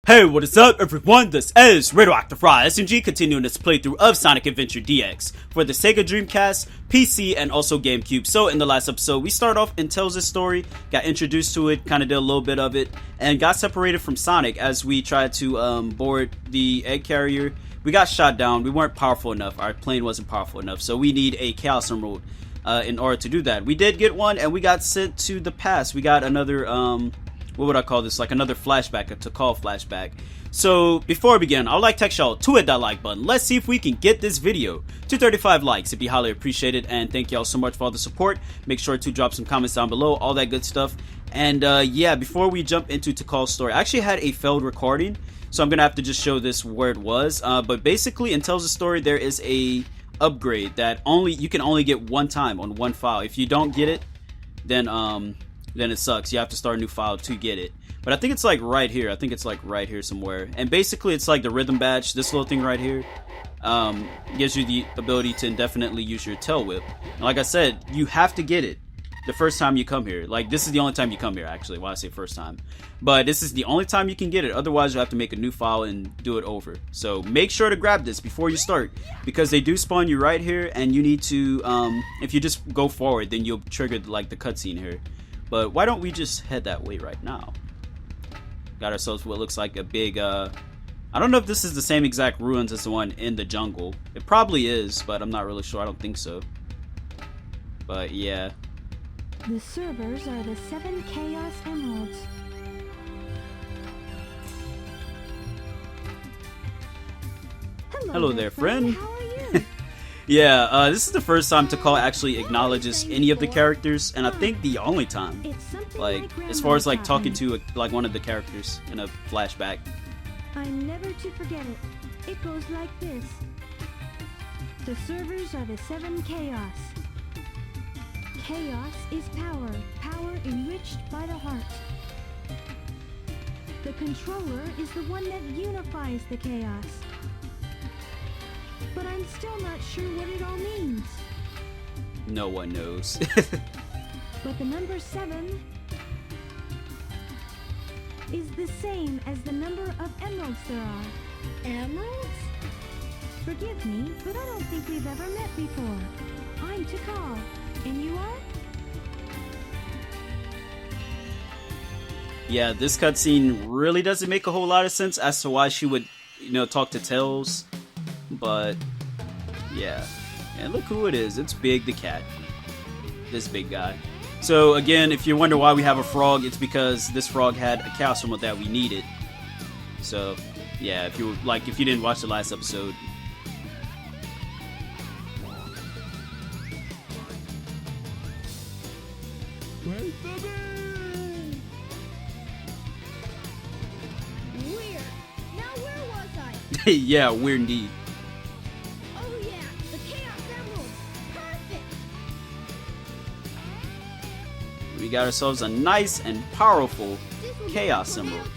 Hey, what is up everyone, this is Radioactive Raw SMG continuing this playthrough of Sonic Adventure DX for the SEGA Dreamcast, PC, and also GameCube. So in the last episode, we start off and tells this story, got introduced to it, kind of did a little bit of it, and got separated from Sonic as we tried to board the egg carrier. We got shot down, we weren't powerful enough, our plane wasn't powerful enough, so we need a Chaos Emerald in order to do that. We did get one, and we got sent to the past. We got another, what would I call this? Like another flashback, a Tikal flashback. So before we begin, I would like to text y'all to hit that like button. Let's see if we can get this video to 35 likes. It'd be highly appreciated, and thank y'all so much for all the support. Make sure to drop some comments down below, all that good stuff. And yeah, before we jump into Tikal's story, I actually had a failed recording, so I'm gonna have to just show this where it was. But basically, in Tells the Story, there is a upgrade that you can only get one time on one file. If you don't get it, then it sucks. You have to start a new file to get it. But I think it's like right here. I think it's like right here somewhere. And basically it's like the rhythm badge. This little thing right here gives you the ability to indefinitely use your tail whip. And like I said, you have to get it the first time you come here. Like, this is the only time you come here, actually. Why I say first time. But this is the only time you can get it. Otherwise, you have to make a new file and do it over. So make sure to grab this before you start, because they do spawn you right here, and you need to, if you just go forward, then you'll trigger like the cutscene here. But why don't we just head that way right now? Got ourselves what looks like a big, I don't know if this is the same exact ruins as the one in the jungle. It probably is, but I'm not really sure. I don't think so. But yeah. The servers are the 7 Chaos Emeralds. Hello there, friend. How are you? Yeah, this is the first time Tikal actually acknowledges any of the characters, and I think the only time. Like, as far as like talking to like one of the characters in a flashback. I'm never to forget it. It goes like this. The servers are the 7 Chaos. Chaos is power, power enriched by the heart. The controller is the one that unifies the chaos. But I'm still not sure what it all means. No one knows. But the number 7 is the same as the number of emeralds there are. Emeralds? Forgive me, but I don't think we've ever met before. I'm Tikal, and you are? Yeah, this cutscene really doesn't make a whole lot of sense as to why she would, you know, talk to Tails. But yeah, and look who it is. It's Big the cat. This big guy. So again, if you wonder why we have a frog, it's because this frog had a Chaos Emerald that we needed. So yeah, if you didn't watch the last episode. Where's the bee? Weird. Now where was I? Yeah, weird indeed. Oh yeah, the Chaos Emerald. Perfect. We got ourselves a nice and powerful Chaos Emerald.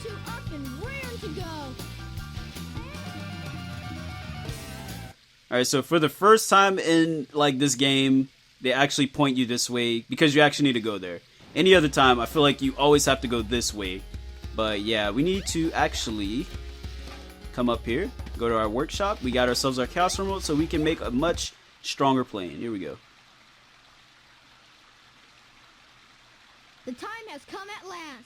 Alright, so for the first time in like this game, they actually point you this way because you actually need to go there. Any other time, I feel like you always have to go this way. But yeah, we need to actually come up here, go to our workshop. We got ourselves our Chaos Emerald so we can make a much stronger plane. Here we go. The time has come at last.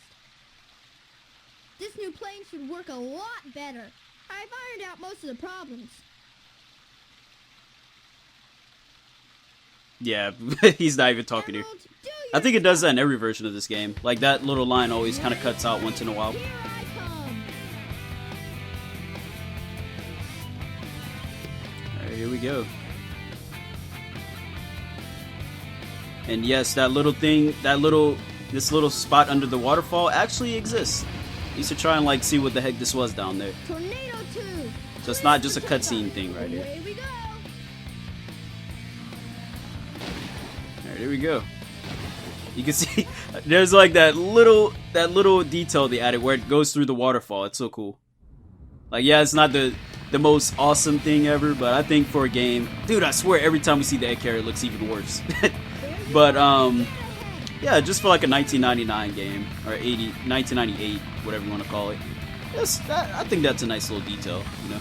This new plane should work a lot better. I've ironed out most of the problems. Yeah, he's not even talking here. I think it does that in every version of this game. Like, that little line always kind of cuts out once in a while. Here I come. Alright, here we go. And yes, that little thing, this little spot under the waterfall actually exists. I used to try and like see what the heck this was down there. Tornado 2. So it's not just a cutscene thing right here. Here we go. Alright, here we go. You can see there's like that little detail they added where it goes through the waterfall. It's so cool. Like, yeah, it's not the most awesome thing ever, but I think for a game, dude, I swear every time we see the egg carrier, it looks even worse. But yeah, just for like a 1999 game or 1998, whatever you want to call it. I think that's a nice little detail, you know.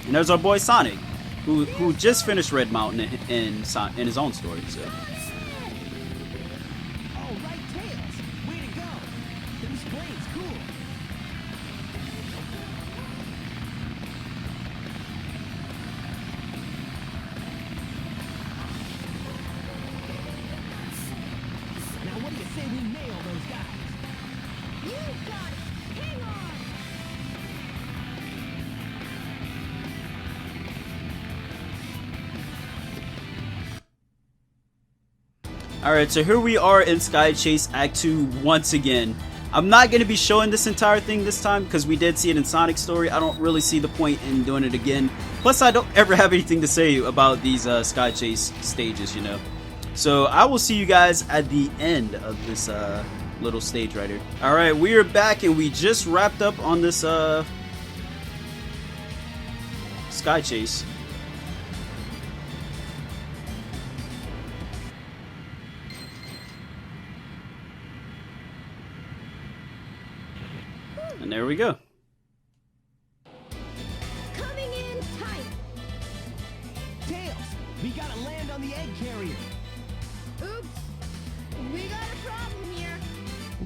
And there's our boy Sonic, who just finished Red Mountain in his own story. So. All right, Tails. Way to go. This plane's cool. Now, what do you say we nail those guys? You got it! Hang on! Alright, so here we are in Sky Chase Act 2 once again. I'm not going to be showing this entire thing this time because we did see it in Sonic's story. I don't really see the point in doing it again. Plus, I don't ever have anything to say about these Sky Chase stages, you know. So, I will see you guys at the end of this little stage right here. Alright, we are back and we just wrapped up on this Sky Chase. And there we go. Coming in tight. Tails, we gotta land on the egg carrier. Oops. We got a problem here.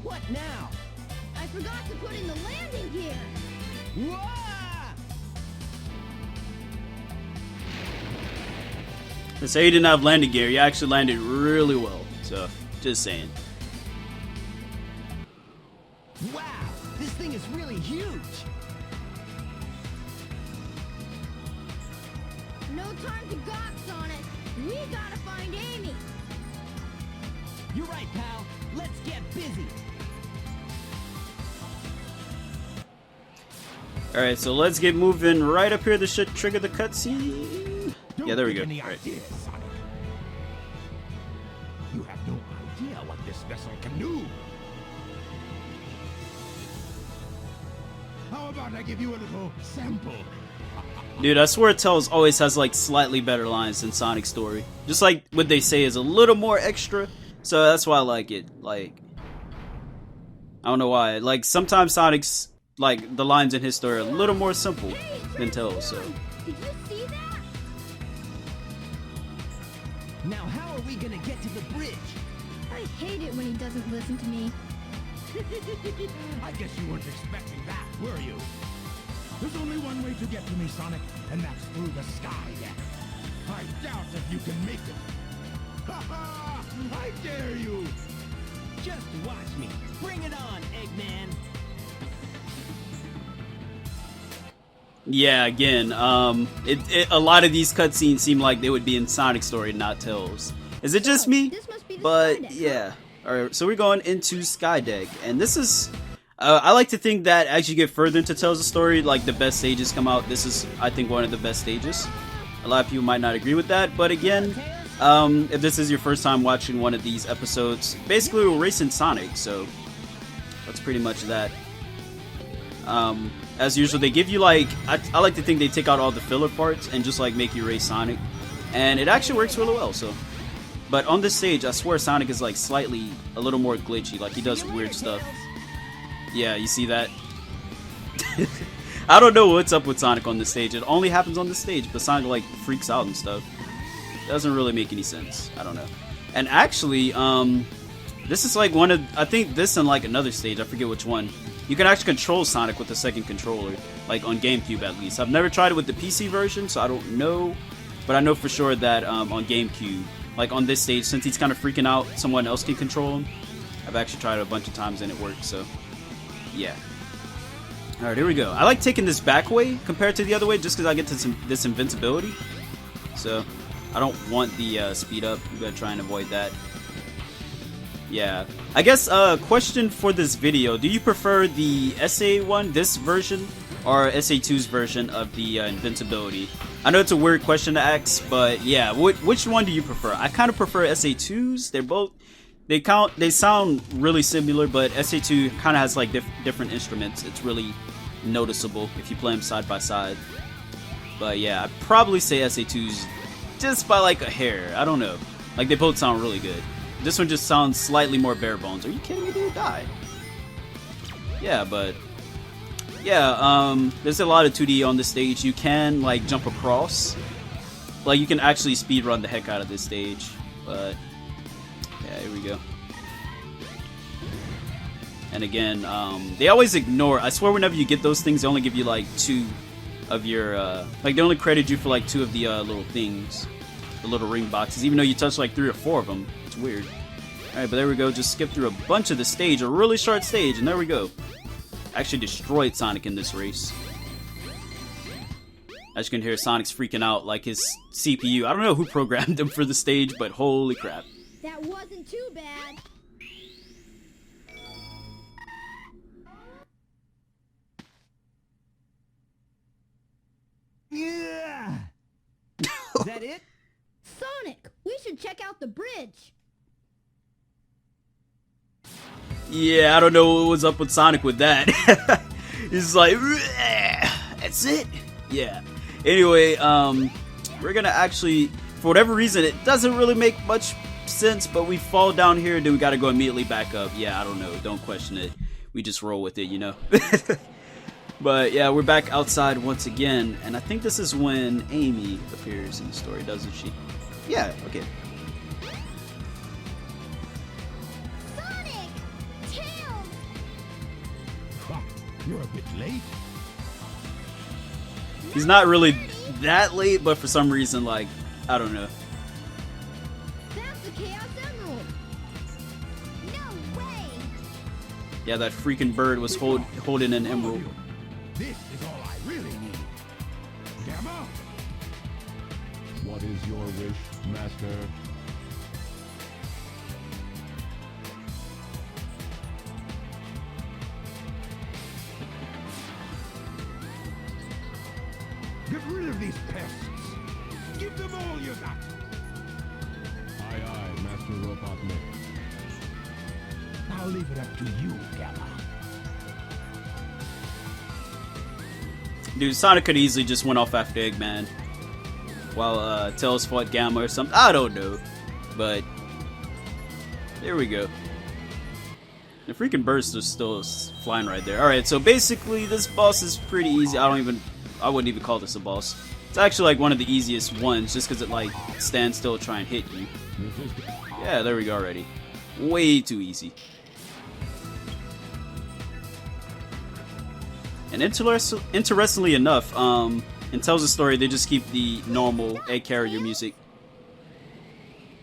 What now? I forgot to put in the landing gear. Whoa! To say you didn't have landing gear, you actually landed really well. So, just saying. Wow, this thing is really huge. No time to gawk, Sonic. We gotta find Amy. You're right, pal. Let's get busy. Alright, so let's get moving right up here. This should trigger the cutscene. Yeah, there we go. Any All right. ideas, Sonic? You have no idea what this vessel can do. How about I give you a little sample? Dude, I swear Tails always has like slightly better lines than Sonic's story. Just like what they say is a little more extra. So that's why I like it. Like, I don't know why. Like, sometimes Sonic's, like, the lines in his story are a little more simple than Tails, so. Did you see that? Now, how are we gonna get to the bridge? I hate it when he doesn't listen to me. I guess you weren't expecting that, were you? There's only one way to get to me, Sonic, and that's through the Skydeck. I doubt if you can make it. Ha ha! I dare you! Just watch me. Bring it on, Eggman. Yeah, again, a lot of these cutscenes seem like they would be in Sonic's story, not Tails. Is it just me? This must be the But Skydeck, huh? yeah. Alright, so we're going into Skydeck, and this is, I like to think that as you get further into Tails' story, like the best stages come out. This is, I think, one of the best stages. A lot of people might not agree with that, but again, if this is your first time watching one of these episodes, basically we're racing Sonic, so that's pretty much that. As usual, they give you like, I like to think they take out all the filler parts and just like make you race Sonic, and it actually works really well, so. But on this stage, I swear Sonic is like slightly a little more glitchy, like he does weird stuff. Yeah, you see that? I don't know what's up with Sonic on this stage. It only happens on this stage, but Sonic like freaks out and stuff. Doesn't really make any sense. I don't know. And actually, this is like one of, I think this and like another stage, I forget which one. You can actually control Sonic with the second controller, like on GameCube at least. I've never tried it with the PC version, so I don't know. But I know for sure that on GameCube, like on this stage, since he's kind of freaking out, someone else can control him. I've actually tried it a bunch of times and it works, so yeah. Alright, here we go. I like taking this back way compared to the other way just because I get to this invincibility. So, I don't want the speed up. We gotta try and avoid that. Yeah. I guess question for this video. Do you prefer the SA one, this version, or SA2's version of the invincibility? I know it's a weird question to ask, but yeah, which one do you prefer? I kind of prefer SA2's. They're both, they sound really similar, but SA2 kind of has like different instruments. It's really noticeable if you play them side by side. But yeah, I'd probably say SA2's just by like a hair. I don't know. Like they both sound really good. This one just sounds slightly more bare bones. Are you kidding me, dude? Die. Yeah, but yeah, there's a lot of 2D on this stage. You can like jump across, like you can actually speedrun the heck out of this stage. But yeah, here we go. And again, they always ignore. I swear, whenever you get those things, they only give you like 2 of your like they only credit you for like 2 of the little things, the little ring boxes, even though you touch like 3 or 4 of them. It's weird. All right, but there we go. Just skip through a bunch of the stage, a really short stage, and there we go. Actually destroyed Sonic in this race. As you can hear, Sonic's freaking out like his CPU. I don't know who programmed him for the stage, but holy crap. That wasn't too bad. Yeah. Is that it? Sonic, we should check out the bridge. Yeah, I don't know what was up with Sonic with that. He's like, that's it? Yeah. Anyway, we're gonna actually, for whatever reason, it doesn't really make much sense, but we fall down here, then we gotta go immediately back up. Yeah, I don't know. Don't question it. We just roll with it, you know? But yeah, we're back outside once again, and I think this is when Amy appears in the story, doesn't she? Yeah, okay. Sonic! Tails! Ha, you're a bit late. He's not really that late, but for some reason, like, I don't know. That's the Chaos Emerald! No way! Yeah, that freaking bird was holding an emerald. This is all I really need. Gamma? What is your wish, Master? Get rid of these pests. Give them all you got. Aye, aye, Master Robotnik. I'll leave it up to you, Gamma. Dude, Sonic could easily just went off after Eggman while Tails fought Gamma or something. I don't know, but there we go. The freaking burst is still flying right there. All right, so basically this boss is pretty easy. I wouldn't even call this a boss. It's actually like one of the easiest ones, just because it like stands still, try and hit you. Yeah, there we go already. Way too easy. And interestingly enough, in Tales of Story, they just keep the normal egg carrier music.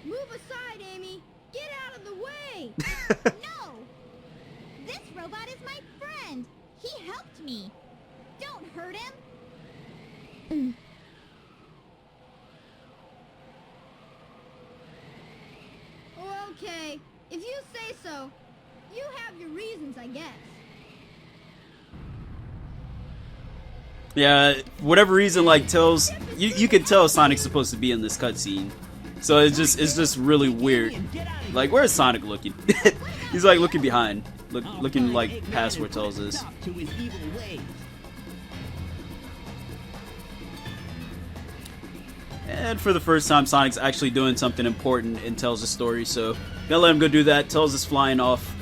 Move aside, Amy! Get out of the way! No! This robot is my friend. He helped me. Don't hurt him. Okay, if you say so. You have your reasons, I guess. Yeah, whatever reason, like Tails, you can tell Sonic's supposed to be in this cutscene, so it's just really weird. Like, where's Sonic looking? He's like looking behind, looking like past where Tails is. To his evil ways. And for the first time, Sonic's actually doing something important in Tails' story, so gonna let him go do that. Tails is flying off,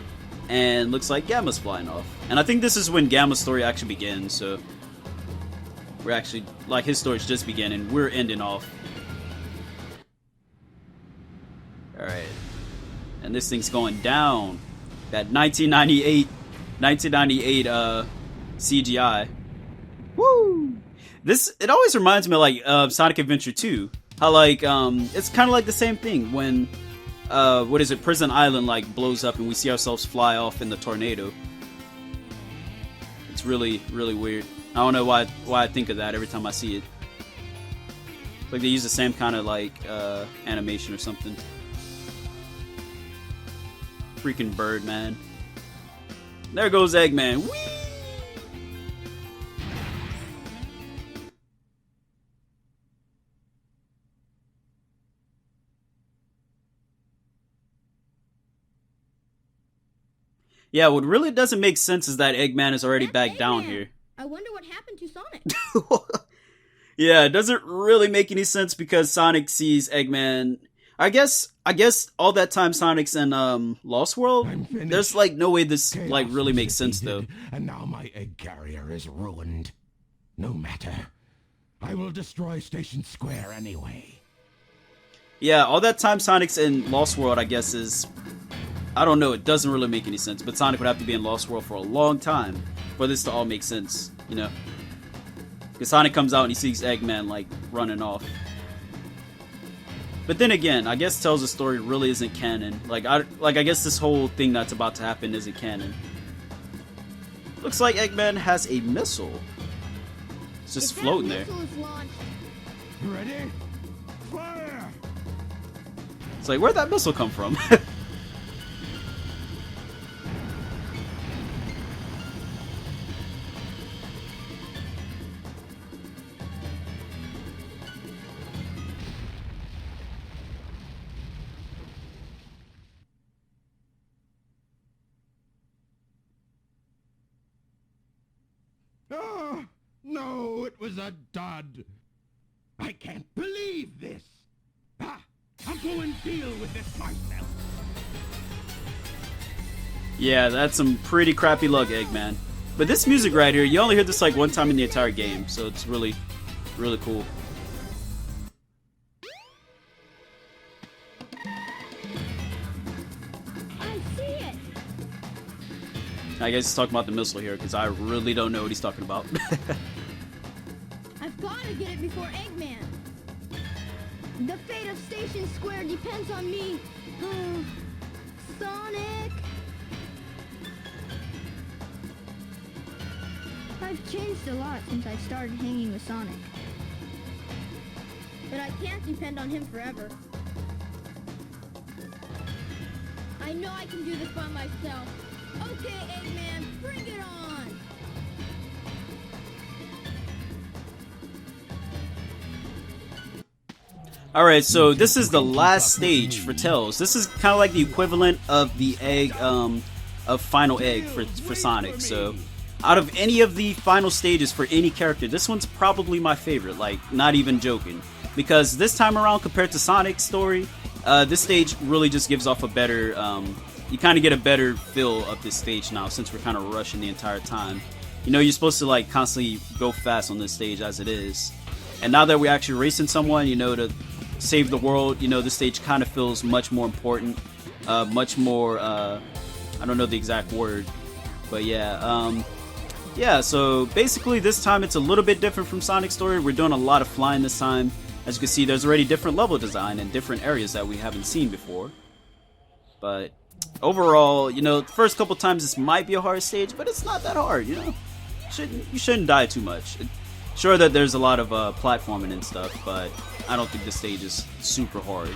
and looks like Gamma's flying off. And I think this is when Gamma's story actually begins, so we're actually, like, his story's just beginning. We're ending off. Alright. And this thing's going down. That 1998 CGI. Woo! It always reminds me of, like, Sonic Adventure 2. How, like, it's kind of like the same thing when, what is it, Prison Island, like, blows up and we see ourselves fly off in the tornado. It's really, really weird. I don't know why I think of that every time I see it. Like they use the same kind of like animation or something. Freaking bird, man. There goes Eggman. Whee! Yeah, what really doesn't make sense is that Eggman is already back down here. I wonder what happened to Sonic. Yeah, it doesn't really make any sense because Sonic sees Eggman. I guess all that time Sonic's in Lost World, I'm finished. there's like no way this Chaos like really was makes sense though. defeated, and now my egg carrier is ruined. No matter. I will destroy Station Squuare anyway. Yeah, all that time Sonic's in Lost World, I guess is, I don't know, it doesn't really make any sense. But Sonic would have to be in Lost World for a long time for this to all make sense, you know? Because Sonic comes out and he sees Eggman like running off. But then again, I guess Tells the Story really isn't canon. Like I guess this whole thing that's about to happen isn't canon. Looks like Eggman has a missile. It's just floating there. Missile is launched, Ready? Fire! It's like, where'd that missile come from? Oh, no, it was a dud. I can't believe this. Ah, I'll go and deal with this myself. Yeah, that's some pretty crappy luck, Eggman. But this music right here, you only hear this like one time in the entire game, so it's really, really cool. I see it. I guess he's talking about the missile here, because I really don't know what he's talking about. I've got to get it before Eggman. The fate of Station Squuare depends on me. Sonic! I've changed a lot since I started hanging with Sonic. But I can't depend on him forever. I know I can do this by myself. Okay, Eggman, bring it on! Alright, so this is the last stage for Tails. This is kind of like the equivalent of the egg, of Final Egg for Sonic. So, out of any of the final stages for any character, this one's probably my favorite, like, not even joking. Because this time around, compared to Sonic's story, this stage really just gives off a better, you kind of get a better feel of this stage now, since we're kind of rushing the entire time. You know, you're supposed to, like, constantly go fast on this stage as it is. And now that we're actually racing someone, you know, to save the world, you know, this stage kind of feels much more important, much more, I don't know the exact word, but yeah, yeah, so basically this time it's a little bit different from Sonic's story. We're doing a lot of flying this time. As you can see, there's already different level design and different areas that we haven't seen before. But overall, you know, the first couple times this might be a hard stage, but it's not that hard, you know. You shouldn't die too much. Sure that there's a lot of platforming and stuff, but I don't think this stage is super hard.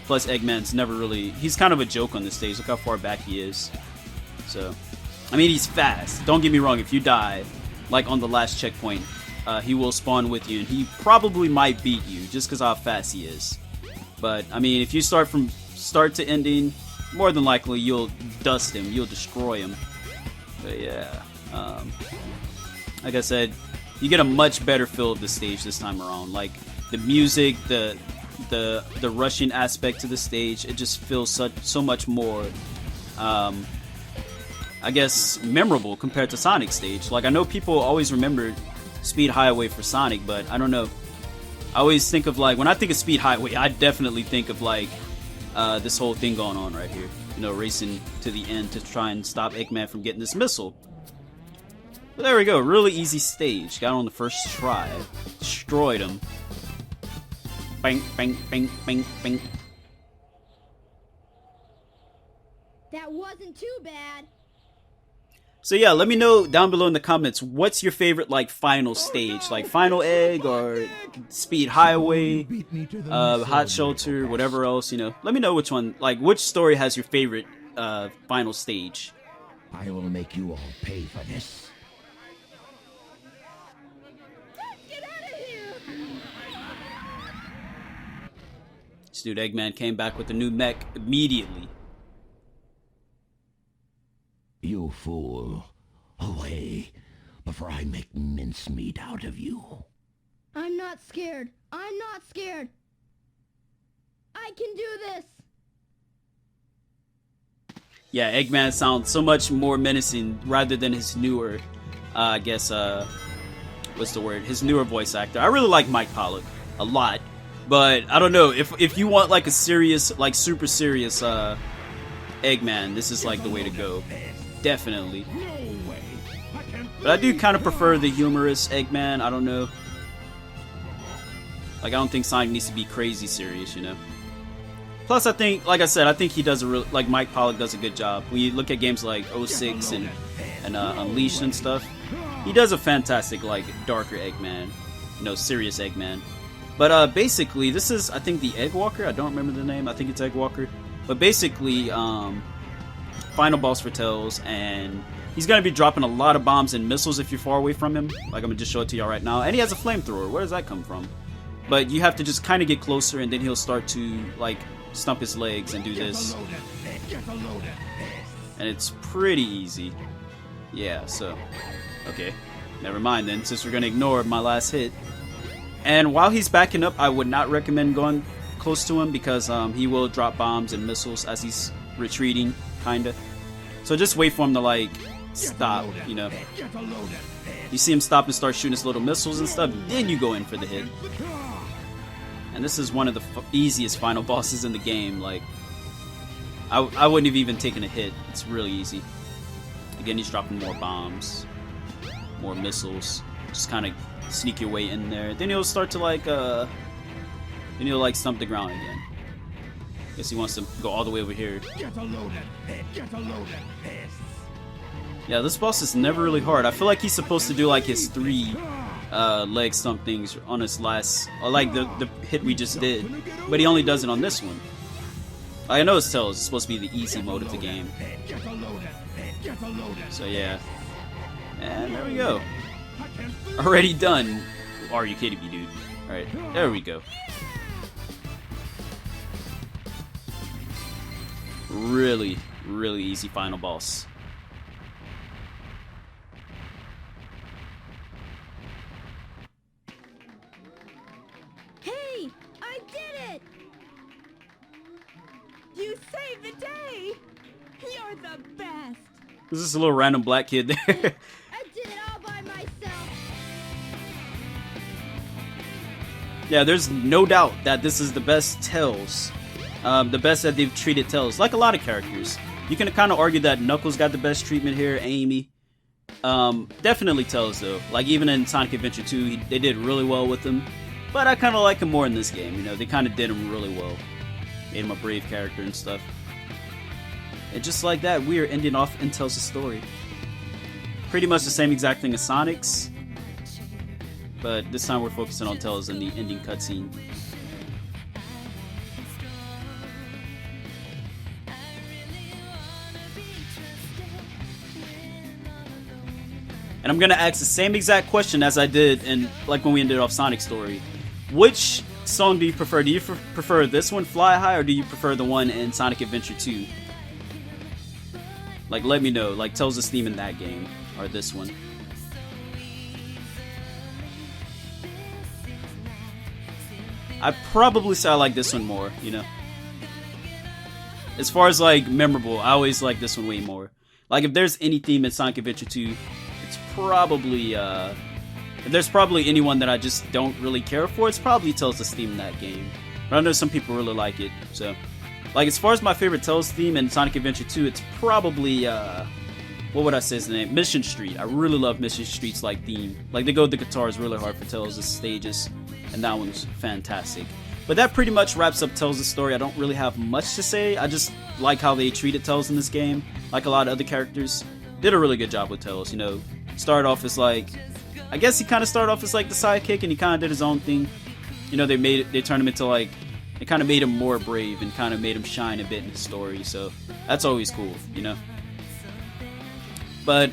Plus, Eggman's never really... He's kind of a joke on this stage. Look how far back he is. So, I mean, he's fast. Don't get me wrong. If you die, like on the last checkpoint, he will spawn with you, and he probably might beat you just because how fast he is. But, I mean, if you start from start to ending, more than likely you'll dust him. You'll destroy him. But, yeah. Like I said, you get a much better feel of the stage this time around. Like, the music, the rushing aspect to the stage, it just feels so much more, I guess, memorable compared to Sonic's stage. Like, I know people always remember Speed Highway for Sonic, but I don't know. I always think of, like, when I think of Speed Highway, I definitely think of, like, this whole thing going on right here. You know, racing to the end to try and stop Eggman from getting this missile. But there we go, really easy stage. Got on the first try. Destroyed him. Bang, bang, bang, bang, bang. That wasn't too bad. So yeah, let me know down below in the comments, what's your favorite, like, final stage? Like, Final Egg, or Speed Highway, Hot Shelter, whatever else, you know. Let me know which one, like, which story has your favorite, final stage. I will make you all pay for this. Get out of here! This dude Eggman came back with a new mech immediately. You fool. Away, before I make mincemeat out of you. I'm not scared. I'm not scared. I can do this. Yeah, Eggman sounds so much more menacing rather than his newer, I guess, what's the word? His newer voice actor. I really like Mike Pollock a lot, but I don't know, if you want like a serious, like super serious Eggman, this is like the way to go. Definitely. But I do kind of prefer the humorous Eggman, I don't know. Like, I don't think Sonic needs to be crazy serious, you know? Plus, I think, like I said, I think he does a real, like Mike Pollock does a good job. When you look at games like 06 and Unleashed and stuff, he does a fantastic, like, darker Eggman. You know, serious Eggman. But basically, this is, I think, the Egg Walker. I don't remember the name. I think it's Egg Walker. But basically, final boss for Tails, and he's going to be dropping a lot of bombs and missiles if you're far away from him. Like, I'm going to just show it to y'all right now. And he has a flamethrower. Where does that come from? But you have to just kind of get closer, and then he'll start to, like, stump his legs and do this. And it's pretty easy. Yeah, so, okay. Never mind then, since we're going to ignore my last hit. And while he's backing up, I would not recommend going close to him because he will drop bombs and missiles as he's retreating, kinda. So just wait for him to, like, stop, you know. You see him stop and start shooting his little missiles and stuff, then you go in for the hit. And this is one of the easiest final bosses in the game. Like, I wouldn't have even taken a hit. It's really easy. Again, he's dropping more bombs, more missiles. Just kind of sneak your way in there. Then he'll start to like, then he'll like stump the ground again. Guess he wants to go all the way over here. Yeah, this boss is never really hard. I feel like he's supposed to do like his 3 leg stump things on his last, or like the hit we just did, but he only does it on this one. I know it's Tails, it's supposed to be the easy mode of the game. So yeah, and there we go. Already done. Are you kidding me, dude? Alright, there we go. Really, really easy final boss. Hey, I did it! You saved the day! You're the best! There's this little random black kid there. I did it all by myself! Yeah, there's no doubt that this is the best Tails. The best that they've treated Tails. Like a lot of characters. You can kind of argue that Knuckles got the best treatment here, Amy. Definitely Tails though. Like even in Sonic Adventure 2, they did really well with him. But I kind of like him more in this game, you know. They kind of did him really well. Made him a brave character and stuff. And just like that, we are ending off in Tails' story. Pretty much the same exact thing as Sonic's. But this time we're focusing on Tails in the ending cutscene. And I'm gonna ask the same exact question as I did in, like, when we ended off Sonic's story. Which song do you prefer? Do you prefer this one, Fly High, or do you prefer the one in Sonic Adventure 2? Like, let me know. Like, Tails' theme in that game, or this one. I'd probably say I like this one more, you know? As far as, like, memorable, I always like this one way more. Like, if there's any theme in Sonic Adventure 2, it's probably, if there's probably anyone that I just don't really care for, it's probably Tails' theme in that game. But I know some people really like it, so... Like, as far as my favorite Tails theme in Sonic Adventure 2, it's probably, what would I say is the name? Mission Street. I really love Mission Street's, like, theme. Like, they go with the guitars really hard for Tails' stages, and that one's fantastic. But that pretty much wraps up Tails' story. I don't really have much to say. I just like how they treated Tails in this game. Like a lot of other characters. Did a really good job with Tails, you know. Started off as, like... I guess he kind of started off as, like, the sidekick, and he kind of did his own thing. You know, they turned him into, like... It kind of made him more brave and kind of made him shine a bit in his story, so that's always cool, you know? But,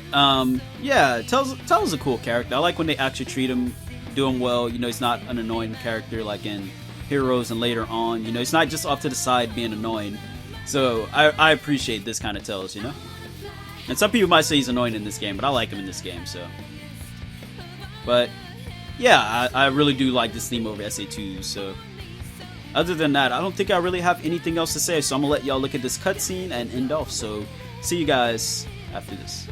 yeah, Tails is a cool character. I like when they actually treat him, do him well. You know, he's not an annoying character like in Heroes and later on. You know, he's not just off to the side being annoying. So, I appreciate this kind of Tails, you know? And some people might say he's annoying in this game, but I like him in this game, so. But, yeah, I really do like this theme over SA2, so. other than that, I don't think I really have anything else to say, so I'm gonna let y'all look at this cutscene and end off. So see you guys after this.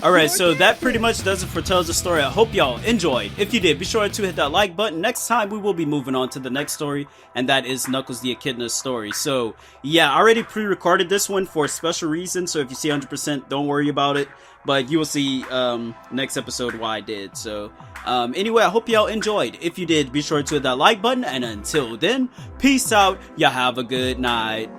Alright, so that pretty much does it for Tells the Story. I hope y'all enjoyed. If you did, be sure to hit that like button. Next time, we will be moving on to the next story, and that is Knuckles the Echidna's story. So, yeah, I already pre-recorded this one for a special reason, so if you see 100%, don't worry about it. But you will see next episode why I did. So, anyway, I hope y'all enjoyed. If you did, be sure to hit that like button, and until then, peace out. Y'all have a good night.